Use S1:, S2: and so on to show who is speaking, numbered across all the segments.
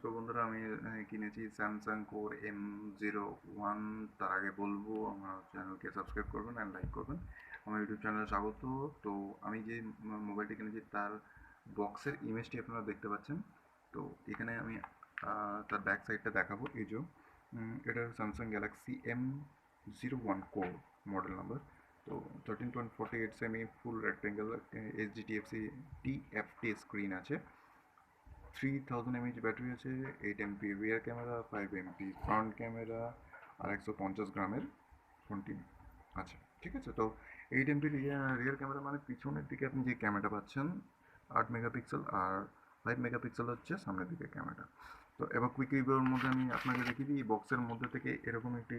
S1: তো বন্ধুরা আমি কিনেছি স্যামসাং কোর M01। তার আগে বলবো আমার চ্যানেলকে সাবস্ক্রাইব করবেন অ্যান্ড লাইক করবেন। আমার ইউটিউব চ্যানেলে স্বাগত। তো আমি যে মোবাইলটি কিনেছি তার বক্সের ইমেজটি আপনারা দেখতে পাচ্ছেন। তো এখানে আমি তার ব্যাক সাইডটা দেখাবো। এই যে এটা Samsung Galaxy M01 core model number. তো 13.48 সেমি full rectangle HDTFC TFT screen আছে। 3000 mAh ব্যাটারি আছে, 8 MP rear camera, 5 MP front camera আর 150 গ্রামের ফোনটি আছে। ঠিক আছে, তো 8 MP রিয়ার ক্যামেরা মানে পিছনের দিকে আপনি যে ক্যামেরাটা পাচ্ছেন 8 মেগাপিক্সেল, আর 5 মেগাপিক্সেল হচ্ছে সামনের দিকে ক্যামেরা। তো এবার কুইক রিভিউর মধ্যে আমি আপনাকে দেখিয়ে দিই। বক্সের মধ্যে থেকে এরকম একটি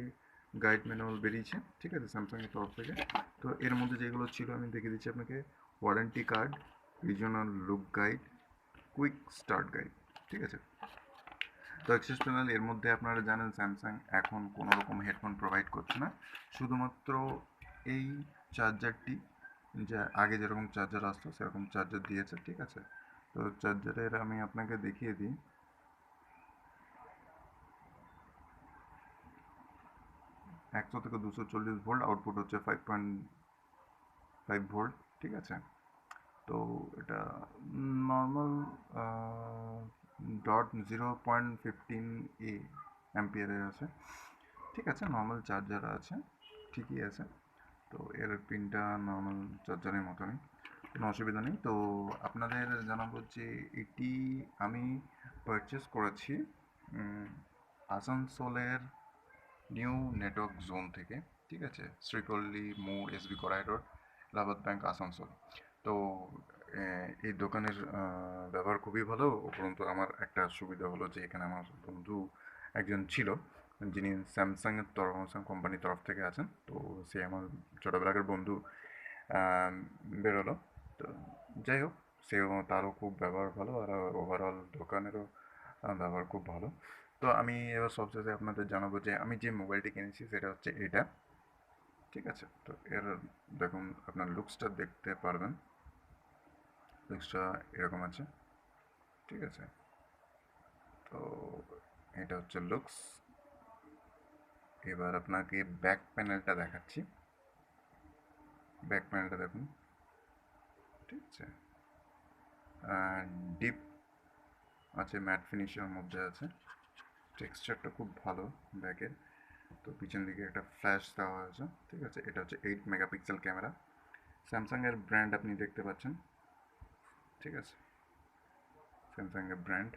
S1: গাইড ম্যানুয়াল বেরিয়েছে, ঠিক আছে, স্যামসাংয়ের তরফ থেকে। তো এর মধ্যে যেগুলো ছিল আমি দেখিয়ে দিচ্ছি আপনাকে। Warranty card, regional look guide, quick start guide, ঠিক আছে। তো এক্সেপশনাল এর মধ্যে আপনারা জানেন স্যামসাং এখন কোনো রকম হেডফোন প্রোভাইড করছে না, শুধুমাত্র এই চার্জারটি, যে আগে যেরকম চার্জার আসতো সেরকম চার্জার দিয়েছে, ঠিক আছে। তো চার্জারের আমি আপনাকে দেখিয়ে দিই। 100 থেকে 240 ভোল্ট, আউটপুট হচ্ছে 5.5 ভোল্ট, ঠিক আছে। তো এটা নর্মাল .0.15 অ্যাম্পিয়ারের আছে, ঠিক আছে। নর্মাল চার্জার আছে, ঠিকই আছে। তো এর পিনটা নর্মাল চার্জারের মতনই, কোনো অসুবিধা নেই। তো আপনাদের জানাবো যে এটি আমি পারচেস করেছি আসানসোলের নিউ নেটওয়ার্ক জোন থেকে, ঠিক আছে। শ্রীপল্লী মোড়, SB করাই রোড, এলাহাবাদ ব্যাংক, আসানসোল। তো এই দোকানের ব্যবহার খুবই ভালো। উপরন্তু আমার একটা সুবিধা হলো যে এখানে আমার বন্ধু একজন ছিল যিনি স্যামসাং কোম্পানির তরফ থেকে আছেন। তো সে আমার ছোটোবেলাকার বন্ধু বেরোলো। তো যাই হোক, তারও খুব ব্যবহার ভালো, আর ওভারঅল দোকানেরও ব্যবহার খুব ভালো। তো আমি এবার সবশেষে আপনাদের জানাবো যে আমি যে মোবাইলটি কিনেছি সেটা হচ্ছে এটা, ঠিক আছে। তো এর দেখুন, আপনার লুকসটা দেখতে পারবেন। লুকসটা এরকম আছে, ঠিক আছে। তো এটা হচ্ছে লুকস। এবার আপনাকে ব্যাক প্যানেলটা দেখাচ্ছি। ব্যাক প্যানেলটা দেখুন, ঠিক আছে। ডিপ আছে, ম্যাট ফিনিশের মধ্যে আছে। টেক্সচারটা খুব ভালো ব্যাকের। তো পিছন দিকে একটা ফ্ল্যাশ দেওয়া হয়েছে, ঠিক আছে। এটা হচ্ছে 8 মেগাপিক্সেল ক্যামেরা, স্যামসাংয়ের ব্র্যান্ড আপনি দেখতে পাচ্ছেন, ঠিক আছে, স্যামসাংয়ের ব্র্যান্ড।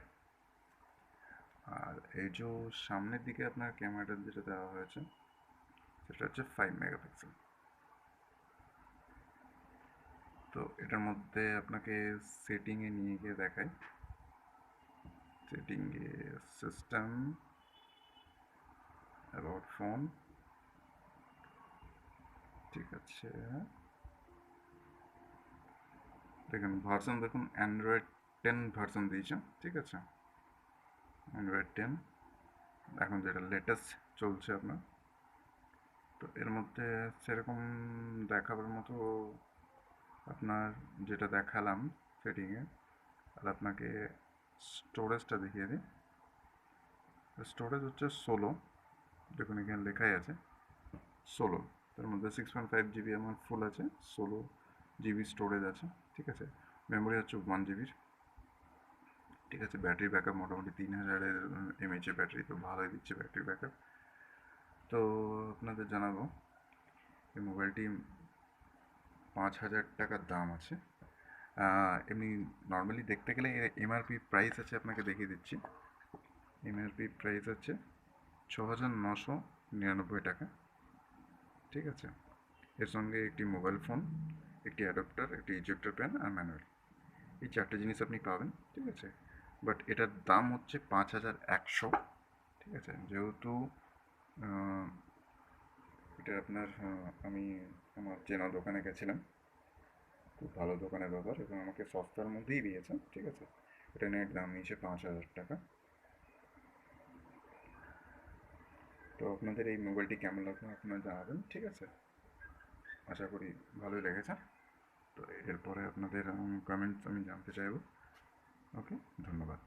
S1: আর এই যে সামনের দিকে আপনার ক্যামেরাটা যেটা দেওয়া হয়েছে সেটা হচ্ছে 5 মেগাপিক্সেল। তো এটার মধ্যে আপনাকে সেটিংয়ে নিয়ে গিয়ে দেখাই। সেটিংয়ে সিস্টেম, অ্যাবাউট ফোন, ঠিক আছে। দেখুন ভার্সন, দেখুন অ্যান্ড্রয়েড 10 ভার্সন দিয়েছে, ঠিক আছে। অ্যান্ড্রয়েড 10 এখন যেটা লেটেস্ট চলছে আপনার। তো এর মধ্যে সেরকম দেখাবার মতো আপনার যেটা দেখালাম সেটিংয়ে। আর আপনাকে স্টোরেজটা দেখিয়ে দিই। স্টোরেজ হচ্ছে 16, দেখুন এখানে লেখাই আছে 16। তার মধ্যে 6.5 GB আমার ফুল আছে, 16 GB স্টোরেজ আছে, ঠিক আছে। মেমোরি হচ্ছে 1 GB, ঠিক আছে। ব্যাটারি ব্যাকআপ মোটামুটি 3000 mAh ব্যাটারি, তো ভালোই দিচ্ছে ব্যাটারি ব্যাকআপ। তো আপনাদের জানাবো এই মোবাইলটি 5000 টাকার দাম আছে। এমনি নর্মালি দেখতে গেলে MRP প্রাইস আছে, আপনাকে দেখিয়ে দিচ্ছি। MRP প্রাইস হচ্ছে 6999 টাকা, ঠিক আছে। এর সঙ্গে একটি মোবাইল ফোন, একটি অ্যাডাপ্টার, একটি ইজেক্টর প্যান আর ম্যানুয়াল, এই চারটে জিনিস আপনি পাবেন, ঠিক আছে। বাট এটার দাম হচ্ছে 5100, ঠিক আছে। যেহেতু এটা আপনার আমি আমার চেনা দোকানে গেছিলাম, খুব ভালো দোকানের ব্যাপার, এবং আমাকে সস্তার মধ্যেই দিয়েছে, ঠিক আছে। এটা নেট দাম নিয়েছে 5000 টাকা। তো আপনাদের এই মোবাইলটি কেমন লাগলো আপনারা জানাবেন, ঠিক আছে। আশা করি ভালোই লেগেছে। তো এরপরে আপনাদের কমেন্টস আমি জানতে চাইবো। ওকে, ধন্যবাদ।